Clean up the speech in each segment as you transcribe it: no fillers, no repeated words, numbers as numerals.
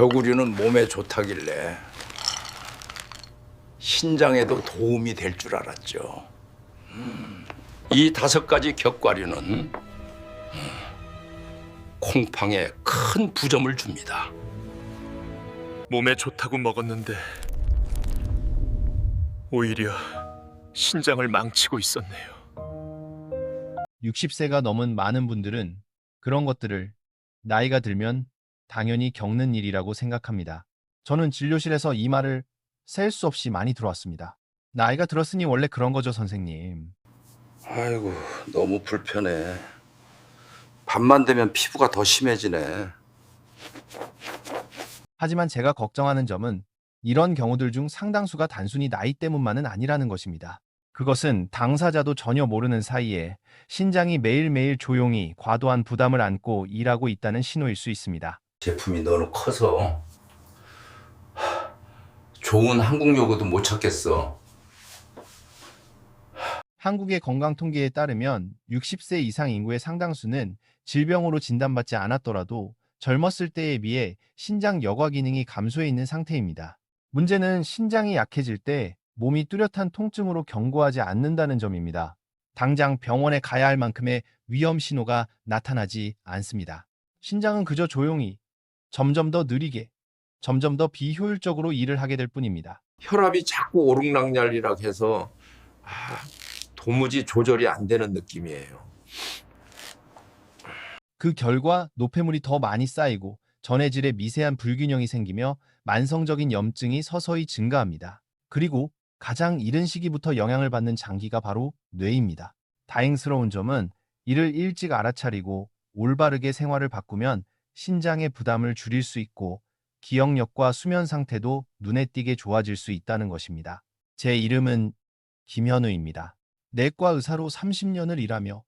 격우류는 몸에 좋다길래 신장에도 도움이 될 줄 알았죠. 이 5가지 격과류는 콩팡에 큰 부점을 줍니다. 몸에 좋다고 먹었는데 오히려 신장을 망치고 있었네요. 60세가 넘은 많은 분들은 그런 것들을 나이가 들면 당연히 겪는 일이라고 생각합니다. 저는 진료실에서 이 말을 셀 수 없이 많이 들어왔습니다. 나이가 들었으니 원래 그런 거죠, 선생님. 아이고, 너무 불편해. 밤만 되면 피부가 더 심해지네. 하지만 제가 걱정하는 점은 이런 경우들 중 상당수가 단순히 나이 때문만은 아니라는 것입니다. 그것은 당사자도 전혀 모르는 사이에 신장이 매일매일 조용히 과도한 부담을 안고 일하고 있다는 신호일 수 있습니다. 제품이 너무 커서 좋은 한국 요구도 못 찾겠어. 한국의 건강통계에 따르면 60세 이상 인구의 상당수는 질병으로 진단받지 않았더라도 젊었을 때에 비해 신장 여과 기능이 감소해 있는 상태입니다. 문제는 신장이 약해질 때 몸이 뚜렷한 통증으로 경고하지 않는다는 점입니다. 당장 병원에 가야 할 만큼의 위험 신호가 나타나지 않습니다. 신장은 그저 조용히, 점점 더 느리게, 점점 더 비효율적으로 일을 하게 될 뿐입니다. 혈압이 자꾸 오르락날리락 해서 도무지 조절이 안 되는 느낌이에요. 그 결과 노폐물이 더 많이 쌓이고 전해질에 미세한 불균형이 생기며 만성적인 염증이 서서히 증가합니다. 그리고 가장 이른 시기부터 영향을 받는 장기가 바로 뇌입니다. 다행스러운 점은 이를 일찍 알아차리고 올바르게 생활을 바꾸면 신장의 부담을 줄일 수 있고 기억력과 수면 상태도 눈에 띄게 좋아질 수 있다는 것입니다. 제 이름은 김현우입니다. 내과 의사로 30년을 일하며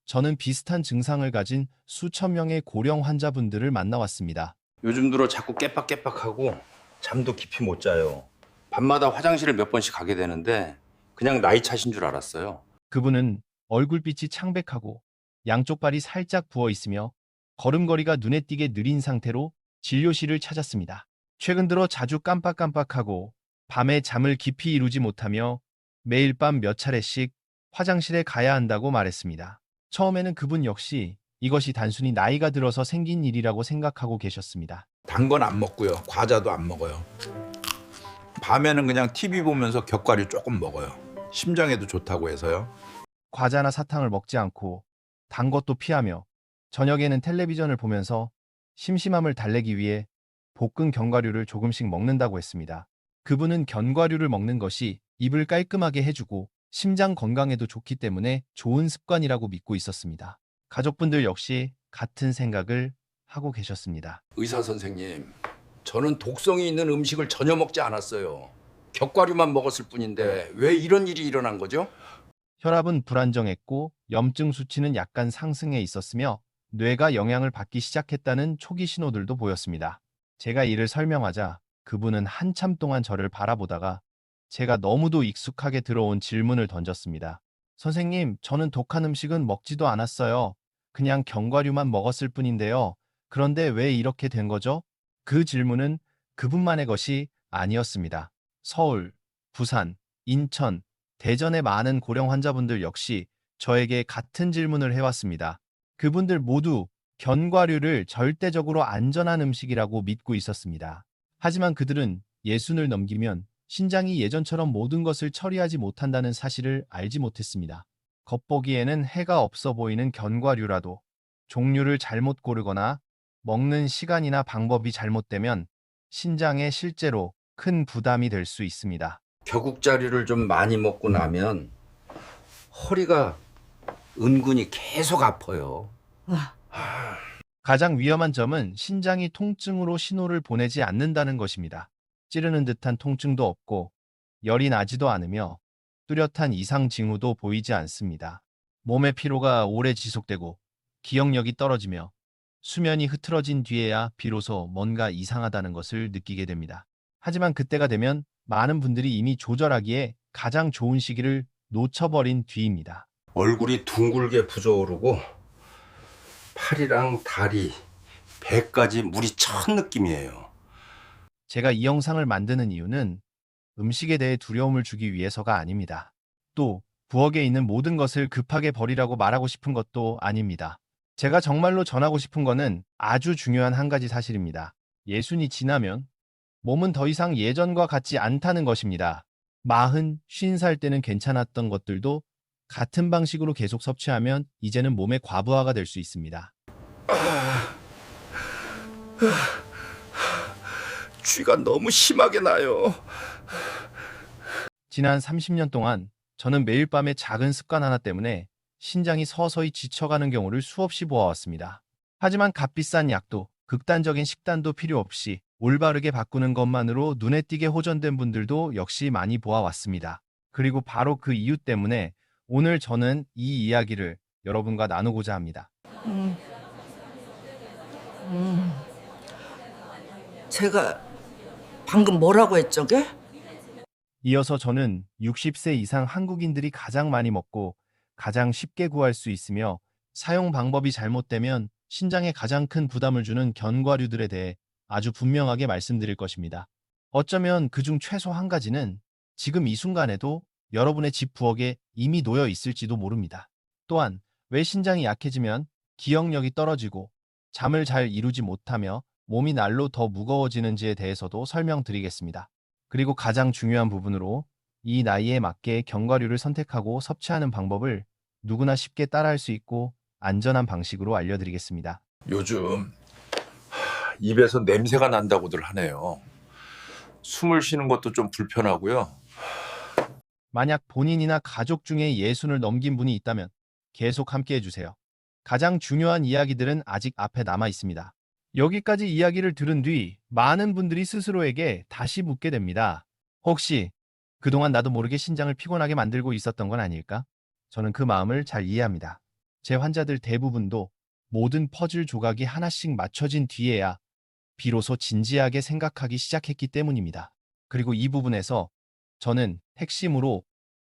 저는 비슷한 증상을 가진 수천 명의 고령 환자분들을 만나왔습니다. 요즘 들어 자꾸 깨빡깨빡하고 잠도 깊이 못 자요. 밤마다 화장실을 몇 번씩 가게 되는데 그냥 나이 차신 줄 알았어요. 그분은 얼굴빛이 창백하고 양쪽 발이 살짝 부어 있으며 걸음걸이가 눈에 띄게 느린 상태로 진료실을 찾았습니다. 최근 들어 자주 깜빡깜빡하고 밤에 잠을 깊이 이루지 못하며 매일 밤 몇 차례씩 화장실에 가야 한다고 말했습니다. 처음에는 그분 역시 이것이 단순히 나이가 들어서 생긴 일이라고 생각하고 계셨습니다. 단 건 안 먹고요. 과자도 안 먹어요. 밤에는 그냥 TV 보면서 격과류 조금 먹어요. 심장에도 좋다고 해서요. 과자나 사탕을 먹지 않고 단 것도 피하며 저녁에는 텔레비전을 보면서 심심함을 달래기 위해 볶은 견과류를 조금씩 먹는다고 했습니다. 그분은 견과류를 먹는 것이 입을 깔끔하게 해주고 심장 건강에도 좋기 때문에 좋은 습관이라고 믿고 있었습니다. 가족분들 역시 같은 생각을 하고 계셨습니다. 의사 선생님, 저는 독성이 있는 음식을 전혀 먹지 않았어요. 격과류만 먹었을 뿐인데 왜 이런 일이 일어난 거죠? 혈압은 불안정했고 염증 수치는 약간 상승해 있었으며 뇌가 영향을 받기 시작했다는 초기 신호들도 보였습니다. 제가 이를 설명하자 그분은 한참 동안 저를 바라보다가 제가 너무도 익숙하게 들어온 질문을 던졌습니다. 선생님, 저는 독한 음식은 먹지도 않았어요. 그냥 견과류만 먹었을 뿐인데요. 그런데 왜 이렇게 된 거죠? 그 질문은 그분만의 것이 아니었습니다. 서울, 부산, 인천, 대전의 많은 고령 환자분들 역시 저에게 같은 질문을 해왔습니다. 그분들 모두 견과류를 절대적으로 안전한 음식이라고 믿고 있었습니다. 하지만 그들은 예순을 넘기면 신장이 예전처럼 모든 것을 처리하지 못한다는 사실을 알지 못했습니다. 겉보기에는 해가 없어 보이는 견과류라도 종류를 잘못 고르거나 먹는 시간이나 방법이 잘못되면 신장에 실제로 큰 부담이 될 수 있습니다. 겨국자리를 좀 많이 먹고 나면 허리가 은근히 계속 아파요. 가장 위험한 점은 신장이 통증으로 신호를 보내지 않는다는 것입니다. 찌르는 듯한 통증도 없고 열이 나지도 않으며 뚜렷한 이상 징후도 보이지 않습니다. 몸의 피로가 오래 지속되고 기억력이 떨어지며 수면이 흐트러진 뒤에야 비로소 뭔가 이상하다는 것을 느끼게 됩니다. 하지만 그때가 되면 많은 분들이 이미 조절하기에 가장 좋은 시기를 놓쳐버린 뒤입니다. 얼굴이 둥글게 부어오르고 팔이랑 다리, 배까지 물이 찬 느낌이에요. 제가 이 영상을 만드는 이유는 음식에 대해 두려움을 주기 위해서가 아닙니다. 또 부엌에 있는 모든 것을 급하게 버리라고 말하고 싶은 것도 아닙니다. 제가 정말로 전하고 싶은 거는 아주 중요한 한 가지 사실입니다. 예순이 지나면 몸은 더 이상 예전과 같지 않다는 것입니다. 40, 50살 때는 괜찮았던 것들도 같은 방식으로 계속 섭취하면 이제는 몸의 과부하가 될 수 있습니다. 쥐가 너무 심하게 나요. 지난 30년 동안 저는 매일 밤에 작은 습관 하나 때문에 신장이 서서히 지쳐가는 경우를 수없이 보아왔습니다. 하지만 값비싼 약도 극단적인 식단도 필요 없이 올바르게 바꾸는 것만으로 눈에 띄게 호전된 분들도 역시 많이 보아왔습니다. 그리고 바로 그 이유 때문에 오늘 저는 이 이야기를 여러분과 나누고자 합니다. 제가 방금 뭐라고 했죠게? 이어서 저는 60세 이상 한국인들이 가장 많이 먹고 가장 쉽게 구할 수 있으며 사용 방법이 잘못되면 신장에 가장 큰 부담을 주는 견과류들에 대해 아주 분명하게 말씀드릴 것입니다. 어쩌면 그중 최소 한 가지는 지금 이 순간에도 여러분의 집 부엌에 이미 놓여 있을지도 모릅니다. 또한 왜 신장이 약해지면 기억력이 떨어지고 잠을 잘 이루지 못하며 몸이 날로 더 무거워지는지에 대해서도 설명드리겠습니다. 그리고 가장 중요한 부분으로 이 나이에 맞게 견과류를 선택하고 섭취하는 방법을 누구나 쉽게 따라할 수 있고 안전한 방식으로 알려드리겠습니다. 요즘 입에서 냄새가 난다고들 하네요. 숨을 쉬는 것도 좀 불편하고요. 만약 본인이나 가족 중에 예순을 넘긴 분이 있다면 계속 함께 해주세요. 가장 중요한 이야기들은 아직 앞에 남아 있습니다. 여기까지 이야기를 들은 뒤 많은 분들이 스스로에게 다시 묻게 됩니다. 혹시 그동안 나도 모르게 신장을 피곤하게 만들고 있었던 건 아닐까? 저는 그 마음을 잘 이해합니다. 제 환자들 대부분도 모든 퍼즐 조각이 하나씩 맞춰진 뒤에야 비로소 진지하게 생각하기 시작했기 때문입니다. 그리고 이 부분에서 저는 핵심으로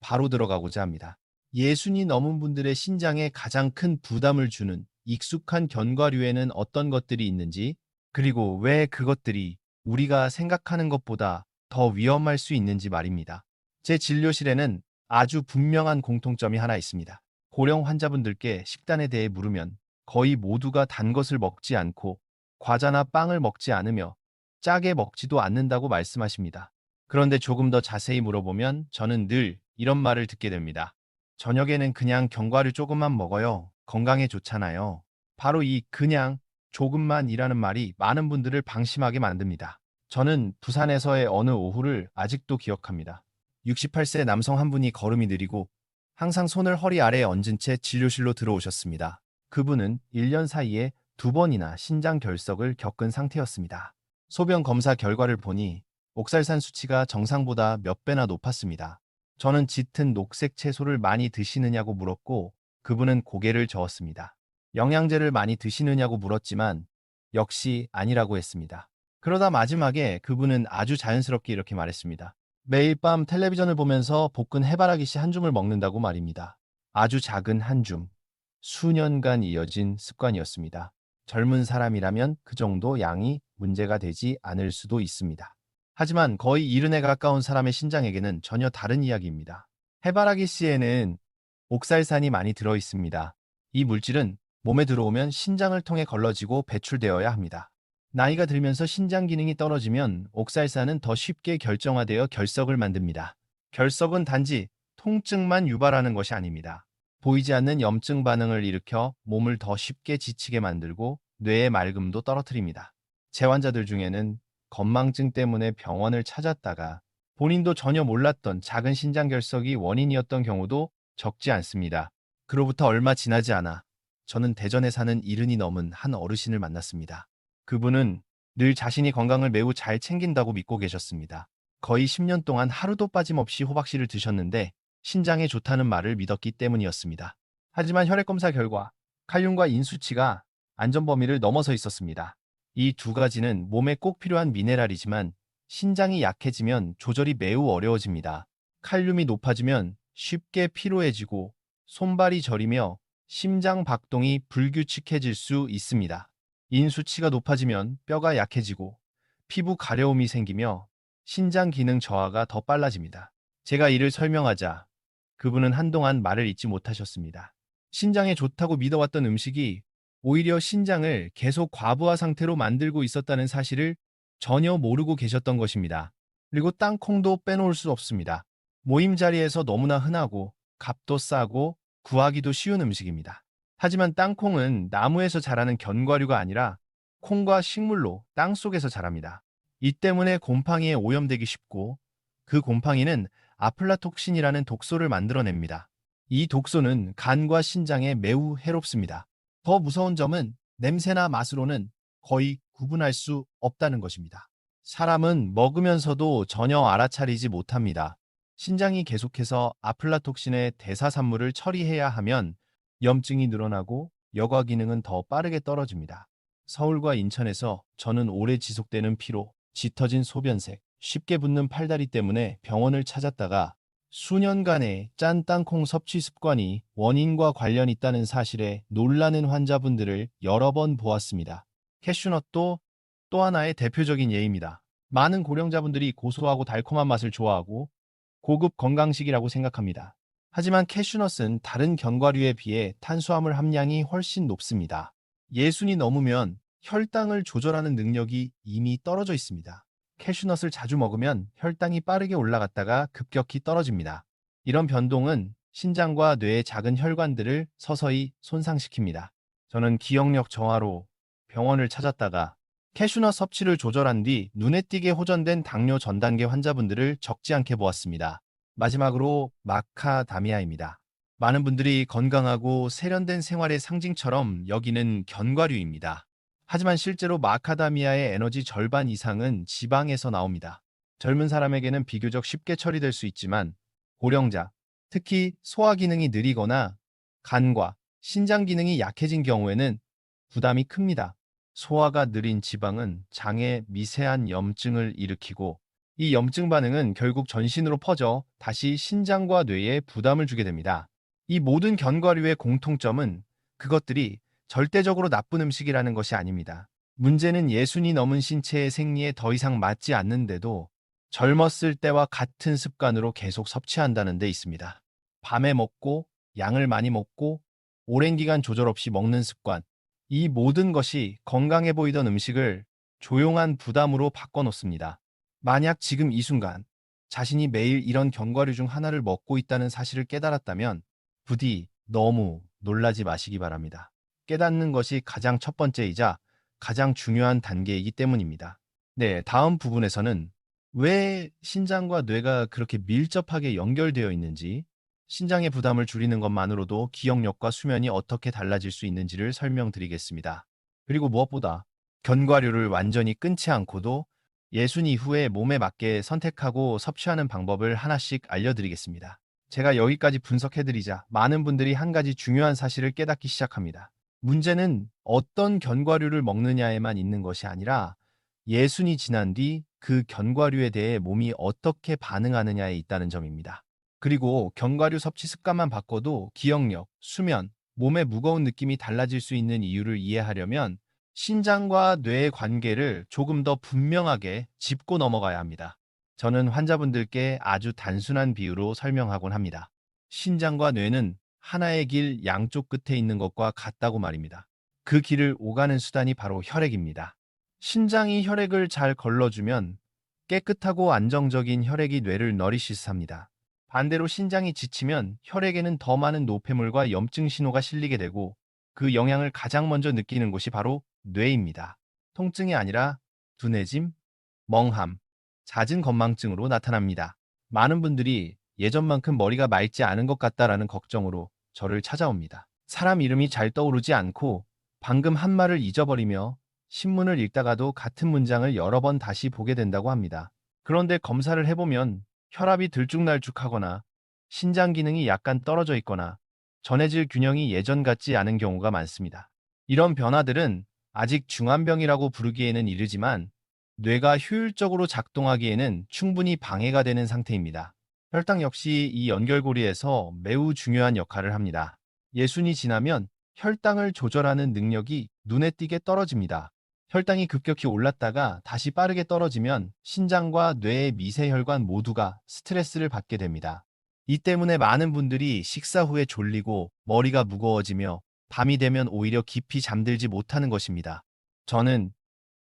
바로 들어가고자 합니다. 예순이 넘은 분들의 신장에 가장 큰 부담을 주는 익숙한 견과류에는 어떤 것들이 있는지, 그리고 왜 그것들이 우리가 생각하는 것보다 더 위험할 수 있는지 말입니다. 제 진료실에는 아주 분명한 공통점이 하나 있습니다. 고령 환자분들께 식단에 대해 물으면 거의 모두가 단 것을 먹지 않고 과자나 빵을 먹지 않으며 짜게 먹지도 않는다고 말씀하십니다. 그런데 조금 더 자세히 물어보면 저는 늘 이런 말을 듣게 됩니다. 저녁에는 그냥 견과류 조금만 먹어요. 건강에 좋잖아요. 바로 이 그냥 조금만이라는 말이 많은 분들을 방심하게 만듭니다. 저는 부산에서의 어느 오후를 아직도 기억합니다. 68세 남성 한 분이 걸음이 느리고 항상 손을 허리 아래에 얹은 채 진료실로 들어오셨습니다. 그분은 1년 사이에 2번이나 신장 결석을 겪은 상태였습니다. 소변 검사 결과를 보니 옥살산 수치가 정상보다 몇 배나 높았습니다. 저는 짙은 녹색 채소를 많이 드시느냐고 물었고 그분은 고개를 저었습니다. 영양제를 많이 드시느냐고 물었지만 역시 아니라고 했습니다. 그러다 마지막에 그분은 아주 자연스럽게 이렇게 말했습니다. 매일 밤 텔레비전을 보면서 볶은 해바라기씨 한 줌을 먹는다고 말입니다. 아주 작은 한 줌. 수년간 이어진 습관이었습니다. 젊은 사람이라면 그 정도 양이 문제가 되지 않을 수도 있습니다. 하지만 거의 70에 가까운 사람의 신장에게는 전혀 다른 이야기입니다. 해바라기 씨에는 옥살산이 많이 들어 있습니다. 이 물질은 몸에 들어오면 신장을 통해 걸러지고 배출되어야 합니다. 나이가 들면서 신장 기능이 떨어지면 옥살산은 더 쉽게 결정화되어 결석을 만듭니다. 결석은 단지 통증만 유발하는 것이 아닙니다. 보이지 않는 염증 반응을 일으켜 몸을 더 쉽게 지치게 만들고 뇌의 맑음도 떨어뜨립니다. 제 환자들 중에는 건망증 때문에 병원을 찾았다가 본인도 전혀 몰랐던 작은 신장 결석이 원인이었던 경우도 적지 않습니다. 그로부터 얼마 지나지 않아 저는 대전에 사는 70이 넘은 한 어르신을 만났습니다. 그분은 늘 자신이 건강을 매우 잘 챙긴다고 믿고 계셨습니다. 거의 10년 동안 하루도 빠짐없이 호박씨를 드셨는데 신장에 좋다는 말을 믿었기 때문이었습니다. 하지만 혈액검사 결과 칼륨과 인수치가 안전 범위를 넘어서 있었습니다. 이 두 가지는 몸에 꼭 필요한 미네랄이지만 신장이 약해지면 조절이 매우 어려워집니다. 칼륨이 높아지면 쉽게 피로해지고 손발이 저리며 심장 박동이 불규칙해질 수 있습니다. 인수치가 높아지면 뼈가 약해지고 피부 가려움이 생기며 신장 기능 저하가 더 빨라집니다. 제가 이를 설명하자 그분은 한동안 말을 잇지 못하셨습니다. 신장에 좋다고 믿어왔던 음식이 오히려 신장을 계속 과부하 상태로 만들고 있었다는 사실을 전혀 모르고 계셨던 것입니다. 그리고 땅콩도 빼놓을 수 없습니다. 모임 자리에서 너무나 흔하고 값도 싸고 구하기도 쉬운 음식입니다. 하지만 땅콩은 나무에서 자라는 견과류가 아니라 콩과 식물로 땅 속에서 자랍니다. 이 때문에 곰팡이에 오염되기 쉽고 그 곰팡이는 아플라톡신이라는 독소를 만들어냅니다. 이 독소는 간과 신장에 매우 해롭습니다. 더 무서운 점은 냄새나 맛으로는 거의 구분할 수 없다는 것입니다. 사람은 먹으면서도 전혀 알아차리지 못합니다. 신장이 계속해서 아플라톡신의 대사산물을 처리해야 하면 염증이 늘어나고 여과 기능은 더 빠르게 떨어집니다. 서울과 인천에서 저는 오래 지속되는 피로, 짙어진 소변색, 쉽게 붓는 팔다리 때문에 병원을 찾았다가 수년간의 짠 땅콩 섭취 습관이 원인과 관련 있다는 사실에 놀라는 환자분들을 여러 번 보았습니다. 캐슈넛도 또 하나의 대표적인 예입니다. 많은 고령자분들이 고소하고 달콤한 맛을 좋아하고 고급 건강식이라고 생각합니다. 하지만 캐슈넛은 다른 견과류에 비해 탄수화물 함량이 훨씬 높습니다. 예순이 넘으면 혈당을 조절하는 능력이 이미 떨어져 있습니다. 캐슈넛을 자주 먹으면 혈당이 빠르게 올라갔다가 급격히 떨어집니다. 이런 변동은 신장과 뇌의 작은 혈관들을 서서히 손상시킵니다. 저는 기억력 저하로 병원을 찾았다가 캐슈넛 섭취를 조절한 뒤 눈에 띄게 호전된 당뇨 전 단계 환자분들을 적지 않게 보았습니다. 마지막으로 마카다미아입니다. 많은 분들이 건강하고 세련된 생활의 상징처럼 여기는 견과류입니다. 하지만 실제로 마카다미아의 에너지 절반 이상은 지방에서 나옵니다. 젊은 사람에게는 비교적 쉽게 처리될 수 있지만 고령자, 특히 소화 기능이 느리거나 간과 신장 기능이 약해진 경우에는 부담이 큽니다. 소화가 느린 지방은 장에 미세한 염증을 일으키고 이 염증 반응은 결국 전신으로 퍼져 다시 신장과 뇌에 부담을 주게 됩니다. 이 모든 견과류의 공통점은 그것들이 절대적으로 나쁜 음식이라는 것이 아닙니다. 문제는 예순이 넘은 신체의 생리에 더 이상 맞지 않는데도 젊었을 때와 같은 습관으로 계속 섭취한다는 데 있습니다. 밤에 먹고 양을 많이 먹고 오랜 기간 조절 없이 먹는 습관, 이 모든 것이 건강해 보이던 음식을 조용한 부담으로 바꿔놓습니다. 만약 지금 이 순간 자신이 매일 이런 견과류 중 하나를 먹고 있다는 사실을 깨달았다면 부디 너무 놀라지 마시기 바랍니다. 깨닫는 것이 가장 첫 번째이자 가장 중요한 단계이기 때문입니다. 네, 다음 부분에서는 왜 신장과 뇌가 그렇게 밀접하게 연결되어 있는지, 신장의 부담을 줄이는 것만으로도 기억력과 수면이 어떻게 달라질 수 있는지를 설명드리겠습니다. 그리고 무엇보다 견과류를 완전히 끊지 않고도 예순 이후에 몸에 맞게 선택하고 섭취하는 방법을 하나씩 알려드리겠습니다. 제가 여기까지 분석해드리자 많은 분들이 한 가지 중요한 사실을 깨닫기 시작합니다. 문제는 어떤 견과류를 먹느냐에만 있는 것이 아니라 예순이 지난 뒤 그 견과류에 대해 몸이 어떻게 반응하느냐에 있다는 점입니다. 그리고 견과류 섭취 습관만 바꿔도 기억력, 수면, 몸의 무거운 느낌이 달라질 수 있는 이유를 이해하려면 신장과 뇌의 관계를 조금 더 분명하게 짚고 넘어가야 합니다. 저는 환자분들께 아주 단순한 비유로 설명하곤 합니다. 신장과 뇌는 하나의 길 양쪽 끝에 있는 것과 같다고 말입니다. 그 길을 오가는 수단이 바로 혈액입니다. 신장이 혈액을 잘 걸러주면 깨끗하고 안정적인 혈액이 뇌를 너리시스합니다. 반대로 신장이 지치면 혈액에는 더 많은 노폐물과 염증 신호가 실리게 되고 그 영향을 가장 먼저 느끼는 곳이 바로 뇌입니다. 통증이 아니라 둔해짐, 멍함, 잦은 건망증으로 나타납니다. 많은 분들이 예전만큼 머리가 맑지 않은 것 같다라는 걱정으로 저를 찾아옵니다. 사람 이름이 잘 떠오르지 않고 방금 한 말을 잊어버리며 신문을 읽다가도 같은 문장을 여러 번 다시 보게 된다고 합니다. 그런데 검사를 해보면 혈압이 들쭉날쭉하거나 신장 기능이 약간 떨어져 있거나 전해질 균형이 예전 같지 않은 경우가 많습니다. 이런 변화들은 아직 중환병이라고 부르기에는 이르지만 뇌가 효율적으로 작동하기에는 충분히 방해가 되는 상태입니다. 혈당 역시 이 연결고리에서 매우 중요한 역할을 합니다. 예순이 지나면 혈당을 조절하는 능력이 눈에 띄게 떨어집니다. 혈당이 급격히 올랐다가 다시 빠르게 떨어지면 신장과 뇌의 미세혈관 모두가 스트레스를 받게 됩니다. 이 때문에 많은 분들이 식사 후에 졸리고 머리가 무거워지며 밤이 되면 오히려 깊이 잠들지 못하는 것입니다. 저는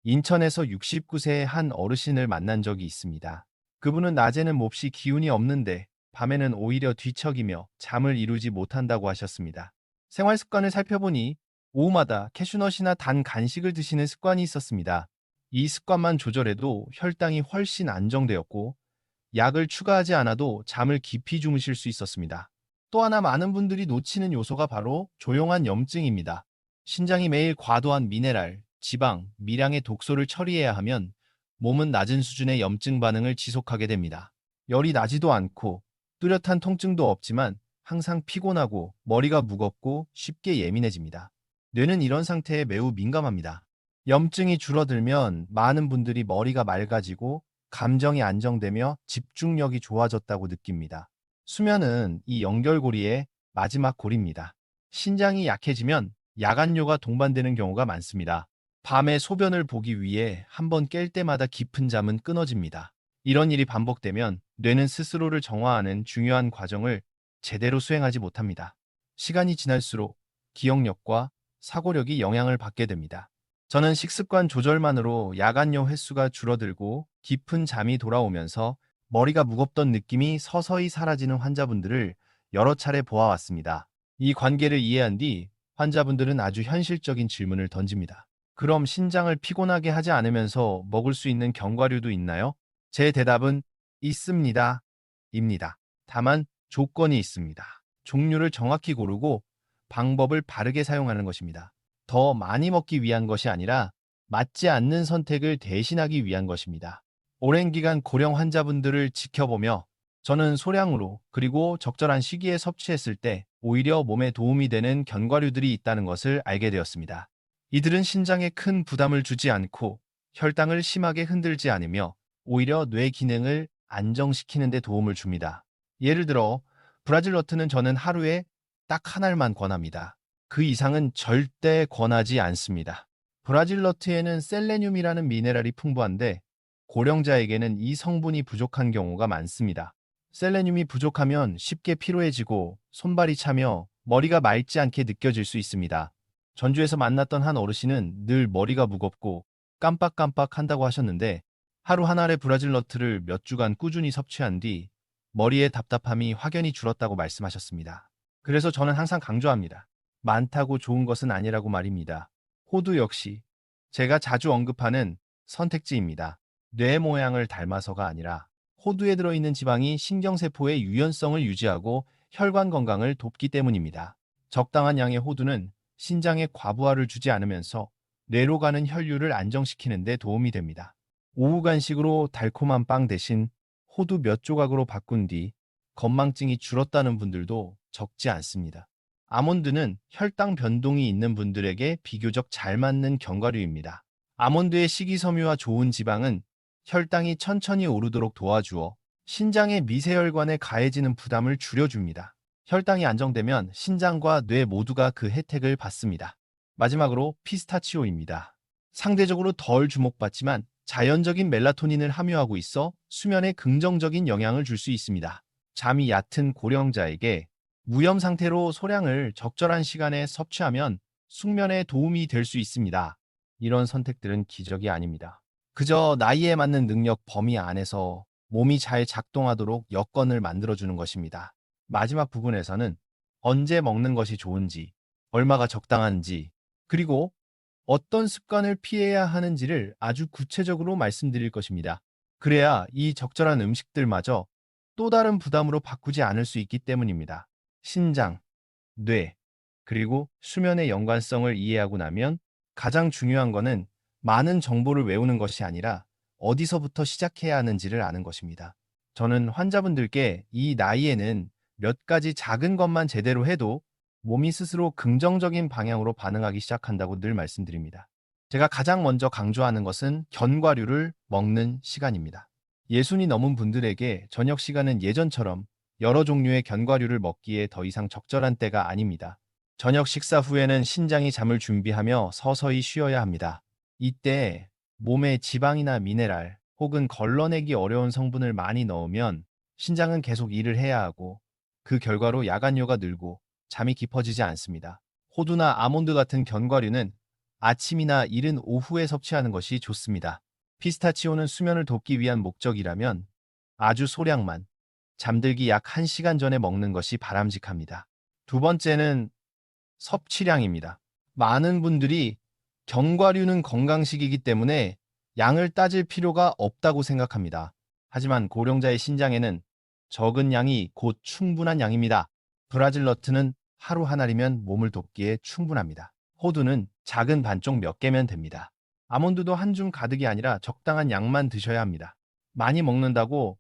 인천에서 69세의 한 어르신을 만난 적이 있습니다. 그분은 낮에는 몹시 기운이 없는데 밤에는 오히려 뒤척이며 잠을 이루지 못한다고 하셨습니다. 생활 습관을 살펴보니 오후마다 캐슈넛이나 단 간식을 드시는 습관이 있었습니다. 이 습관만 조절해도 혈당이 훨씬 안정되었고 약을 추가하지 않아도 잠을 깊이 주무실 수 있었습니다. 또 하나 많은 분들이 놓치는 요소가 바로 조용한 염증입니다. 신장이 매일 과도한 미네랄, 지방, 미량의 독소를 처리해야 하면 몸은 낮은 수준의 염증 반응을 지속하게 됩니다. 열이 나지도 않고 뚜렷한 통증도 없지만 항상 피곤하고 머리가 무겁고 쉽게 예민해집니다. 뇌는 이런 상태에 매우 민감합니다. 염증이 줄어들면 많은 분들이 머리가 맑아지고 감정이 안정되며 집중력이 좋아졌다고 느낍니다. 수면은 이 연결고리의 마지막 고리입니다. 신장이 약해지면 야간뇨가 동반되는 경우가 많습니다. 밤에 소변을 보기 위해 한 번 깰 때마다 깊은 잠은 끊어집니다. 이런 일이 반복되면 뇌는 스스로를 정화하는 중요한 과정을 제대로 수행하지 못합니다. 시간이 지날수록 기억력과 사고력이 영향을 받게 됩니다. 저는 식습관 조절만으로 야간뇨 횟수가 줄어들고 깊은 잠이 돌아오면서 머리가 무겁던 느낌이 서서히 사라지는 환자분들을 여러 차례 보아왔습니다. 이 관계를 이해한 뒤 환자분들은 아주 현실적인 질문을 던집니다. 그럼 신장을 피곤하게 하지 않으면서 먹을 수 있는 견과류도 있나요? 제 대답은 있습니다. 입니다. 다만 조건이 있습니다. 종류를 정확히 고르고 방법을 바르게 사용하는 것입니다. 더 많이 먹기 위한 것이 아니라 맞지 않는 선택을 대신하기 위한 것입니다. 오랜 기간 고령 환자분들을 지켜보며 저는 소량으로 그리고 적절한 시기에 섭취했을 때 오히려 몸에 도움이 되는 견과류들이 있다는 것을 알게 되었습니다. 이들은 신장에 큰 부담을 주지 않고 혈당을 심하게 흔들지 않으며 오히려 뇌 기능을 안정시키는 데 도움을 줍니다. 예를 들어 브라질 너트는 저는 하루에 딱 한 알만 권합니다. 그 이상은 절대 권하지 않습니다. 브라질 너트에는 셀레늄이라는 미네랄이 풍부한데 고령자에게는 이 성분이 부족한 경우가 많습니다. 셀레늄이 부족하면 쉽게 피로해지고 손발이 차며 머리가 맑지 않게 느껴질 수 있습니다. 전주에서 만났던 한 어르신은 늘 머리가 무겁고 깜빡깜빡 한다고 하셨는데 하루 한 알의 브라질 너트를 몇 주간 꾸준히 섭취한 뒤 머리의 답답함이 확연히 줄었다고 말씀하셨습니다. 그래서 저는 항상 강조합니다. 많다고 좋은 것은 아니라고 말입니다. 호두 역시 제가 자주 언급하는 선택지입니다. 뇌 모양을 닮아서가 아니라 호두에 들어있는 지방이 신경세포의 유연성을 유지하고 혈관 건강을 돕기 때문입니다. 적당한 양의 호두는 신장에 과부하를 주지 않으면서 뇌로 가는 혈류를 안정시키는 데 도움이 됩니다. 오후 간식으로 달콤한 빵 대신 호두 몇 조각으로 바꾼 뒤 건망증이 줄었다는 분들도 적지 않습니다. 아몬드는 혈당 변동이 있는 분들에게 비교적 잘 맞는 견과류입니다. 아몬드의 식이섬유와 좋은 지방은 혈당이 천천히 오르도록 도와주어 신장의 미세혈관에 가해지는 부담을 줄여줍니다. 혈당이 안정되면 신장과 뇌 모두가 그 혜택을 받습니다. 마지막으로 피스타치오입니다. 상대적으로 덜 주목받지만 자연적인 멜라토닌을 함유하고 있어 수면에 긍정적인 영향을 줄 수 있습니다. 잠이 얕은 고령자에게 무염 상태로 소량을 적절한 시간에 섭취하면 숙면에 도움이 될 수 있습니다. 이런 선택들은 기적이 아닙니다. 그저 나이에 맞는 능력 범위 안에서 몸이 잘 작동하도록 여건을 만들어주는 것입니다. 마지막 부분에서는 언제 먹는 것이 좋은지, 얼마가 적당한지, 그리고 어떤 습관을 피해야 하는지를 아주 구체적으로 말씀드릴 것입니다. 그래야 이 적절한 음식들마저 또 다른 부담으로 바꾸지 않을 수 있기 때문입니다. 신장, 뇌, 그리고 수면의 연관성을 이해하고 나면 가장 중요한 것은 많은 정보를 외우는 것이 아니라 어디서부터 시작해야 하는지를 아는 것입니다. 저는 환자분들께 이 나이에는 몇 가지 작은 것만 제대로 해도 몸이 스스로 긍정적인 방향으로 반응하기 시작한다고 늘 말씀드립니다. 제가 가장 먼저 강조하는 것은 견과류를 먹는 시간입니다. 예순이 넘은 분들에게 저녁 시간은 예전처럼 여러 종류의 견과류를 먹기에 더 이상 적절한 때가 아닙니다. 저녁 식사 후에는 신장이 잠을 준비하며 서서히 쉬어야 합니다. 이때 몸에 지방이나 미네랄 혹은 걸러내기 어려운 성분을 많이 넣으면 신장은 계속 일을 해야 하고 그 결과로 야간뇨가 늘고 잠이 깊어지지 않습니다. 호두나 아몬드 같은 견과류는 아침이나 이른 오후에 섭취하는 것이 좋습니다. 피스타치오는 수면을 돕기 위한 목적이라면 아주 소량만 잠들기 약 1시간 전에 먹는 것이 바람직합니다. 두 번째는 섭취량입니다. 많은 분들이 견과류는 건강식이기 때문에 양을 따질 필요가 없다고 생각합니다. 하지만 고령자의 신장에는 적은 양이 곧 충분한 양입니다. 브라질 너트는 하루 하나리면 몸을 돕기에 충분합니다. 호두는 작은 반쪽 몇 개면 됩니다. 아몬드도 한 줌 가득이 아니라 적당한 양만 드셔야 합니다. 많이 먹는다고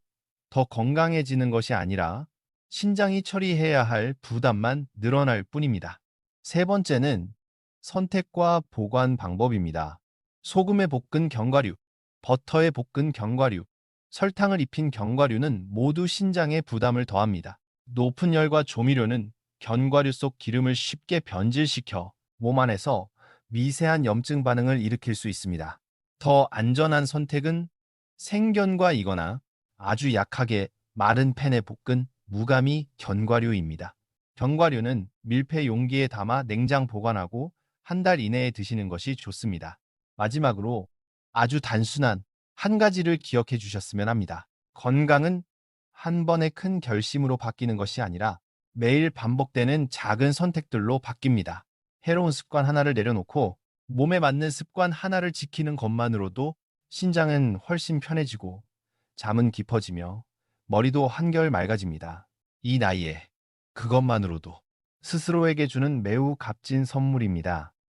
더 건강해지는 것이 아니라 신장이 처리해야 할 부담만 늘어날 뿐입니다. 세 번째는 선택과 보관 방법입니다. 소금에 볶은 견과류, 버터에 볶은 견과류, 설탕을 입힌 견과류는 모두 신장에 부담을 더합니다. 높은 열과 조미료는 견과류 속 기름을 쉽게 변질시켜 몸 안에서 미세한 염증 반응을 일으킬 수 있습니다. 더 안전한 선택은 생견과이거나 아주 약하게 마른 팬에 볶은 무가미 견과류입니다. 견과류는 밀폐 용기에 담아 냉장 보관하고 한 달 이내에 드시는 것이 좋습니다. 마지막으로 아주 단순한 한 가지를 기억해 주셨으면 합니다. 건강은 한 번의 큰 결심으로 바뀌는 것이 아니라 매일 반복되는 작은 선택들로 바뀝니다. 해로운 습관 하나를 내려놓고 몸에 맞는 습관 하나를 지키는 것만으로도 신장은 훨씬 편해지고 잠은 깊어지며 머리도 한결 맑아집니다. 이 나이에 그것만으로도 스스로에게 주는 매우 값진 선물입니다.